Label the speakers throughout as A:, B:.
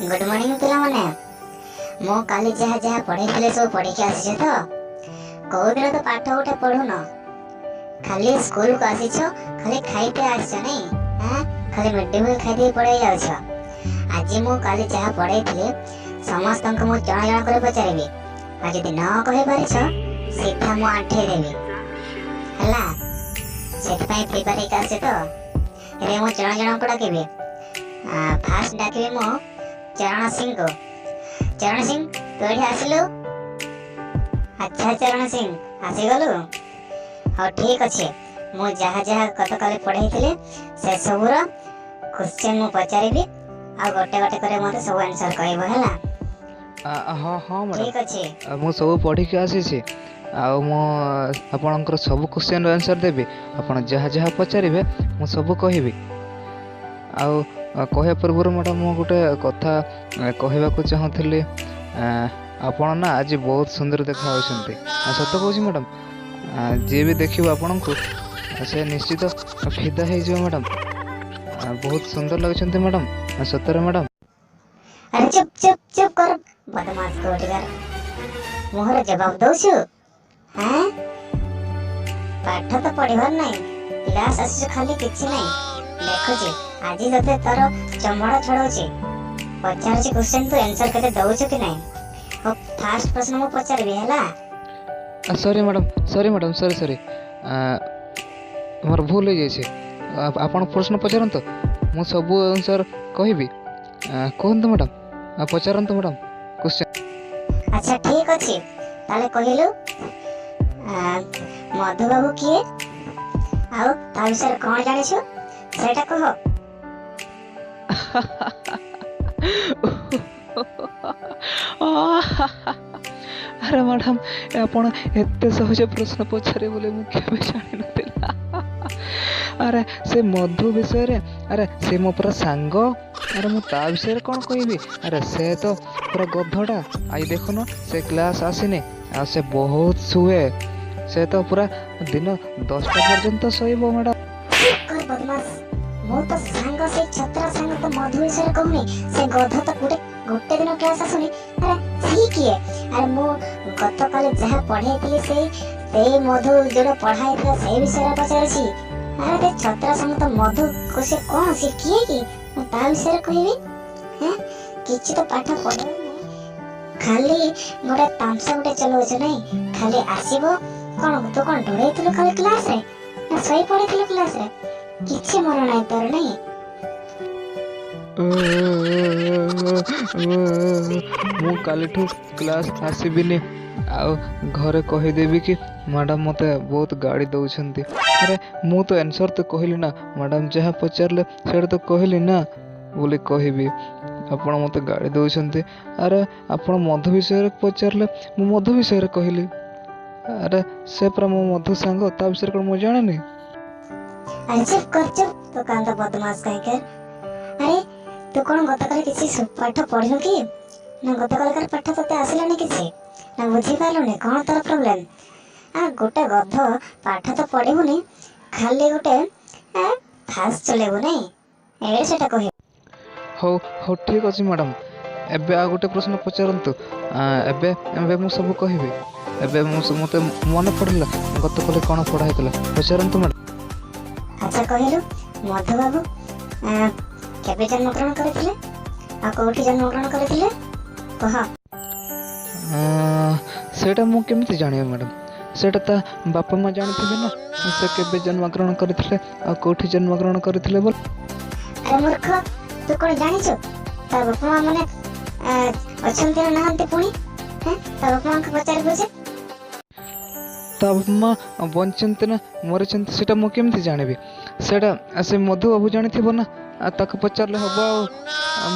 A: Good morning पिला माने मो काली जहा जहा पढ़े सब पढ़ी के आसी तो कौ दिन तो पाठ उठे पढ़ुन खाली स्कूल को आसी खाली खाइते आस नहीं हाँ खाली मिड डे मील खाई पढ़ाई जाऊछ आज मो काली जहा पढ़े समस्त को जन जन कर पचारि आज यदि न कहि पारिछ सीधा मो आंठे देवी हला सेटपाई प्रिपेयर के आसे तो रे मो जन जन को डाकिबे फास्ट डाकिबे मो चरण सिंह को। चरण सिंह तू ये आसिलु अच्छा चरण सिंह आसीगलु हाँ ठीक अच्छे मु जहाँ जहाँ गत काले पढ़ाई से सबूर क्वेश्चन मु पचारि आ गोटे गोटे करे मते सब आंसर कहबो हला।
B: हाँ हाँ मैडम
A: ठीक अच्छे
B: मु सब पढ़ी के आसी आपणकर सब क्वेश्चन आंसर देवी आपन जहाँ जहाँ पचारे मु सब कहबी आउ कहया पूर्व मैडम मु गोटे कथा कहवाक चाहूली आपण ना आज बहुत सुंदर देखा सत कह मैडम जी भी देखिए आपण को से निश्चित फिदा हो मैडम बहुत सुंदर लगे मैडम सतरे मैडम।
A: अरे चुप चुप चुप कर बदमाश कोटिगर मोहर जवाब दउछु हैं पाठ तो पढ़िबार नहीं क्लास आसी खाली किछि नहीं देखुछि आज जते तोर चमड़ा छड़ौछि पचारछि क्वेश्चन तू आंसर कते दउछु कि नहीं ओ फर्स्ट प्रश्न मु पचारबी हला।
B: सॉरी मैडम सॉरी मोर भूल हो जाइए आपन प्रश्न पचारत मु सब आंसर कहबी कहतु मैडम पचारत मैडम क्वेश्चन।
A: अच्छा ठीक अछि ताले कहिलु मधु बाबू किए आउ ता विषय कोन जानिछु सेटा कहो।
B: अरे मैडम आपण एते सहज प्रश्न पचारे बोले मुझे जानी नथिला। अरे से मधु विषय रे अरे से मो पूरा सांग अरे मु ता विषय कौन कहबी अरे से तो पूरा गधड़ा आई देखुन से क्लास आसीने आ से बहुत सुए से तो पूरा दिन 10टा पर्यंत सोइबो मैडम।
A: कर बदमाश मो तो सांग से छत्रा सांग तो मधु विषय कहूनी से गध तो गोटे दिन क्लास आसुनी अरे सही किए अरे मो गत काले जहा पढ़ाई से मधु जो पढ़ाई से विषय पचारछि अरे ते छत्रा सांग तो मधु को से कौन से किए कि मु ता विषय कहबी हैं किछि तो पाठ पढ़े खाली गोटे तामसा गोटे चलौछ नहीं खाली आसीबो कौन तो कौन ढोड़ेइथिलु खाली क्लास रे ना सही पढ़ेथिलु क्लास रे किछि मन नाही तोर नहीं।
B: मु कालीठू क्लास आसबिनी आउ घरे कहीदेवी कि मैडम मते बहुत गाड़ी दौरान अरे मु तो आंसर तो कहली ना मैडम जहाँ पचारे से तो कहली ना बोले कहबी आपण मते गाड़ी दौरान अरे आपण मधु विषय पचारे मु मधु विषय कहली अरे से पूरा मो मधु सांग ता विषय कौन मु जानी।
A: अरे चुप कर चुप तो कांता बदमाश कहीं कर अरे तू कौन गतकाले किसी पाठ पढ़िलु कि ना गतकाले कर पाठ तते आसिलानी किसी ना बुझी पालुनी कौन तोर प्रॉब्लम आ गोटे गध पाठ तो पढ़िबुनी खाली गोटे फास्ट चलेबु नहीं ए सेटा कहि
B: हो हो ठीक अछि मैडम एबे आ गोटे प्रश्न पचारंतु एबे एबे मु सब कहबी एबे मते मन पड़ला गतकाले कोन पढ़ा हेतला पचारंतु मैडम।
A: अच्छा कहिलु मधु बाबू केबे जन्मग्रहण करथिले आ कोठी जन्मग्रहण करथिले कह।
B: सेटा मु केमिति जानियो मैडम सेटा ता बापा मां जानथिबे ना से केबे जन्मग्रहण करथिले आ कोठी जन्मग्रहण करथिले बोल।
A: अरे मूर्ख तू कोन जानिछु ता बापा मां माने अछंती ना नहंती पुणी हैं ता बापा मां के पचार बुझे
B: ता बापा मां बंचंती ना मरचंती सेटा मु केमिति जानिबी सेटा से मधु बाबू जानिथिबो ना आ ताके पचारले हबो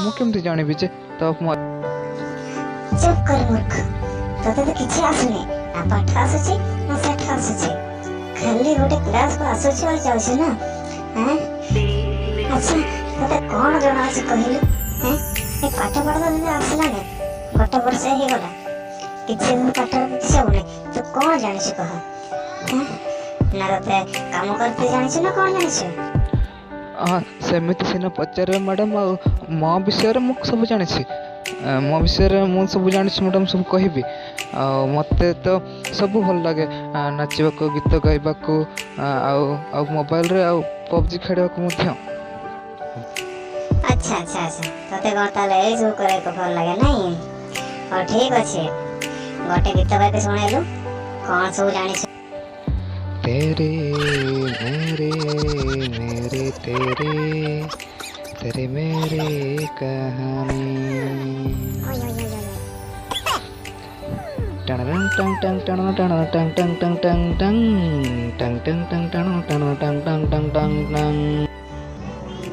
B: मु केमिति जानिबी जे ता बापा मां।
A: चुप कर मूर्ख तते तो किछि आसुनी ना पाठ आसुची ना सेठ आसुची खाली गोटे क्लास को आसुची और जाउछ ना हैं। अच्छा तते कोन जणा अछि कहिलु हैं ए पाठ पढ़ा तो आसला ने गोटे वर्ष हे गला किछि दिन पाठ किछि होने तो कोन जानिछ कह हैं ना तते काम करते जानिछ ना कोन जानिछ
B: ହଁ ସେମିତି ସିନା ପଚାରିବେ ମ୍ୟାଡ଼ାମ୍, ଆଉ ମୋ ବିଷୟରେ ମୁଁ ସବୁ ଜାଣିଛି। ମୋ ବିଷୟରେ ମୁଁ ସବୁ ଜାଣିଛି ମ୍ୟାଡ଼ାମ୍, ସବୁ କହିବି। ଆଉ ମୋତେ ତ ସବୁ ଭଲ ଲାଗେ, ନାଚିବାକୁ, ଗୀତ ଗାଇବାକୁ, ଆଉ ଆଉ ମୋବାଇଲରେ ଆଉ ପବଜି ଖେଳିବାକୁ ମଧ୍ୟ।
A: ଆଚ୍ଛା ଆଚ୍ଛା ଆଚ୍ଛା, ତତେ କ'ଣ ତାହେଲେ ଏଇ ସବୁ କରିବାକୁ ଭଲ ଲାଗେ ନାଇଁ? ହଉ ଠିକ୍ ଅଛି, ଗୋଟେ ଗୀତ ଗାଇକି ଶୁଣେଇଲୁ, କ'ଣ ସବୁ ଜାଣିଛୁ?
B: तेरे मेरे मेरे तेरे तेरे मेरे कहानी टंग टंग टंग टंग टंग टंग टंग टंग टंग टंग टंग टंग टंग टंग टंग टंग टंग टंग टंग।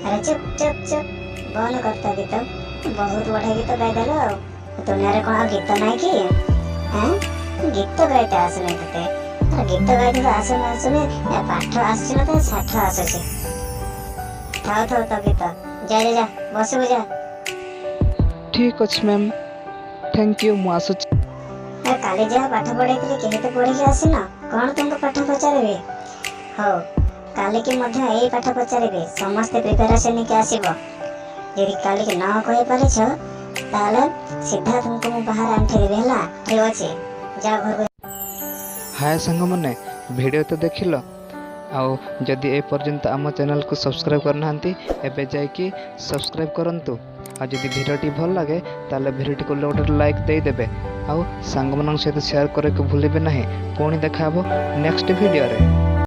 A: अरे चुप चुप चुप, बंद कर तो गीत। बहुत बड़ा गीत गाइदेल। दुनिया रे कौन गीत नहीं कि? हैं? गीत गाइते आसुनी तते? अरे गीत गाइते तो आसुनी आसुनी, या पाठ आसुची ना तो साठ आसुची। थाओ थाओ तो गीत, जा जा जा, बसु जा।
B: ठीक अछि मैम, थैंक यू। ମୁଁ ଆସୁଛି।
A: କାଲି ଯାହା ପାଠ ପଢ଼େଇଥିଲି କେହି ତ ପଢ଼ିକି ଆସିନ, କ'ଣ ତୁମକୁ ପାଠ ପଚାରିବି? ହଉ, କାଲିକି ମଧ୍ୟ ଏଇ ପାଠ ପଚାରିବି, ସମସ୍ତେ ପ୍ରିପାରେସନ୍ ନେଇକି ଆସିବ। ଯଦି କାଲିକି ନ କହିପାରିଛ ତାହେଲେ ସିଧା ତୁମକୁ ମୁଁ ବାହାରେ ଆଣ୍ଠେଇଦେବି, ହେଲା? ଠିକ୍ ଅଛି, ଯାଅ ଘରକୁ।
B: ହାଏ ସାଙ୍ଗମାନେ, ଭିଡ଼ିଓ ତ ଦେଖିଲ, ଆଉ ଯଦି ଏ ପର୍ଯ୍ୟନ୍ତ ଆମ ଚ୍ୟାନେଲକୁ ସବସ୍କ୍ରାଇବ୍ କରିନାହାନ୍ତି ଏବେ ଯାଇକି ସବସ୍କ୍ରାଇବ୍ କରନ୍ତୁ। ଆଉ ଯଦି ଭିଡ଼ିଓଟି ଭଲ ଲାଗେ ତାହେଲେ ଭିଡ଼ିଓଟିକୁ ଗୋଟେ ଲାଇକ୍ ଦେଇଦେବେ, ଆଉ ସାଙ୍ଗମାନଙ୍କ ସହିତ ସେୟାର କରିବାକୁ ଭୁଲିବେ ନାହିଁ। ପୁଣି ଦେଖା ହେବ ନେକ୍ସଟ ଭିଡ଼ିଓରେ।